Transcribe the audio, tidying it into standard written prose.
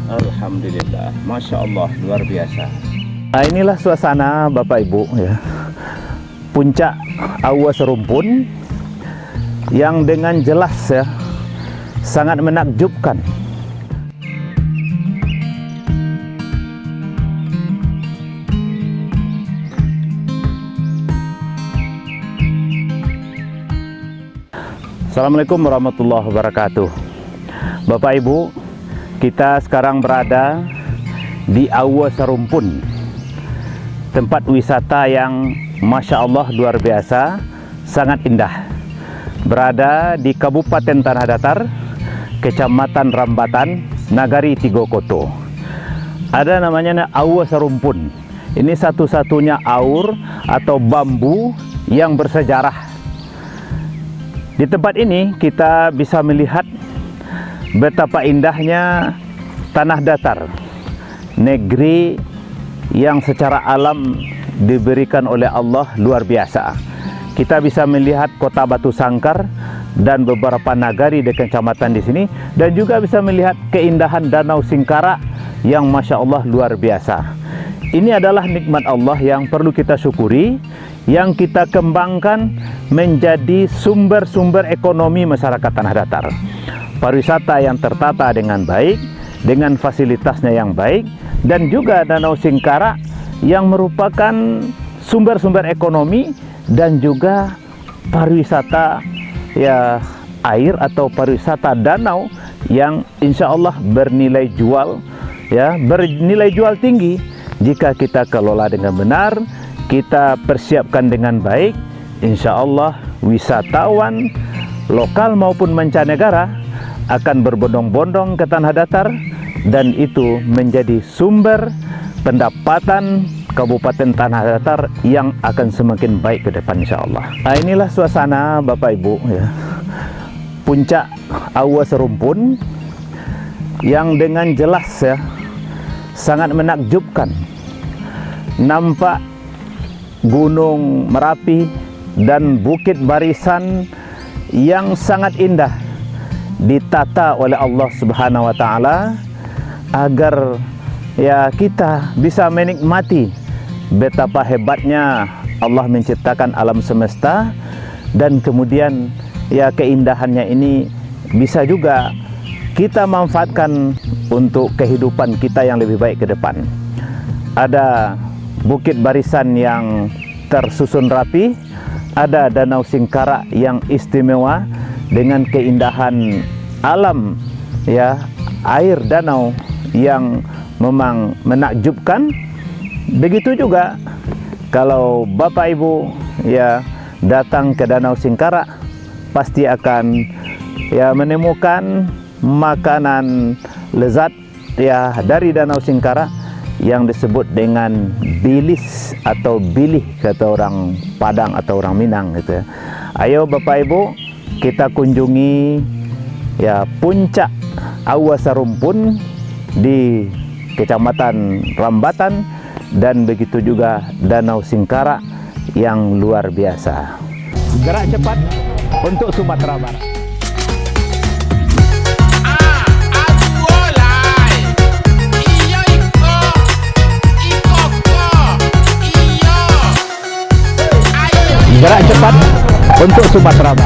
Alhamdulillah, Masya Allah, luar biasa. Nah, inilah suasana Bapak Ibu ya. Puncak Aua Serumpun yang dengan jelas ya sangat menakjubkan. Assalamualaikum warahmatullahi wabarakatuh. Bapak Ibu, kita sekarang berada di Aua Serumpun, tempat wisata yang Masya Allah luar biasa, sangat indah. Berada di Kabupaten Tanah Datar, Kecamatan Rambatan, Nagari Tigokoto. Ada namanya Aua Serumpun. Ini satu-satunya aur atau bambu yang bersejarah. Di tempat ini kita bisa melihat betapa indahnya tanah datar, negeri yang secara alam diberikan oleh Allah luar biasa. Kita bisa melihat kota Batu Sangkar dan beberapa nagari di kecamatan di sini, dan juga bisa melihat keindahan Danau Singkarak yang Masya Allah luar biasa. Ini adalah nikmat Allah yang perlu kita syukuri, yang kita kembangkan menjadi sumber-sumber ekonomi masyarakat tanah datar. Pariwisata yang tertata dengan baik, dengan fasilitasnya yang baik, dan juga Danau Singkarak yang merupakan sumber-sumber ekonomi dan juga pariwisata ya air atau pariwisata danau yang insya Allah bernilai jual tinggi jika kita kelola dengan benar, kita persiapkan dengan baik. Insya Allah wisatawan lokal maupun mancanegara akan berbondong-bondong ke tanah datar, dan itu menjadi sumber pendapatan Kabupaten Tanah Datar yang akan semakin baik ke depan insya Allah. Nah, inilah suasana Bapak Ibu ya. Puncak Aua Serumpun yang dengan jelas ya sangat menakjubkan. Nampak Gunung Merapi dan Bukit Barisan yang sangat indah ditata oleh Allah Subhanahu wa taala agar ya kita bisa menikmati betapa hebatnya Allah menciptakan alam semesta, dan kemudian ya keindahannya ini bisa juga kita manfaatkan untuk kehidupan kita yang lebih baik ke depan. Ada Bukit Barisan yang tersusun rapi, ada Danau Singkarak yang istimewa dengan keindahan alam ya, air danau yang memang menakjubkan. Begitu juga kalau Bapak Ibu ya datang ke Danau Singkarak, pasti akan ya menemukan makanan lezat ya dari Danau Singkarak yang disebut dengan bilis atau bilih kata orang Padang atau orang Minang gitu ya. Ayo Bapak Ibu, kita kunjungi ya puncak Aua Serumpun di Kecamatan Rambatan, dan begitu juga Danau Singkarak yang luar biasa. Gerak cepat untuk Sumatera Barat. Gerak cepat untuk Sumatera Barat.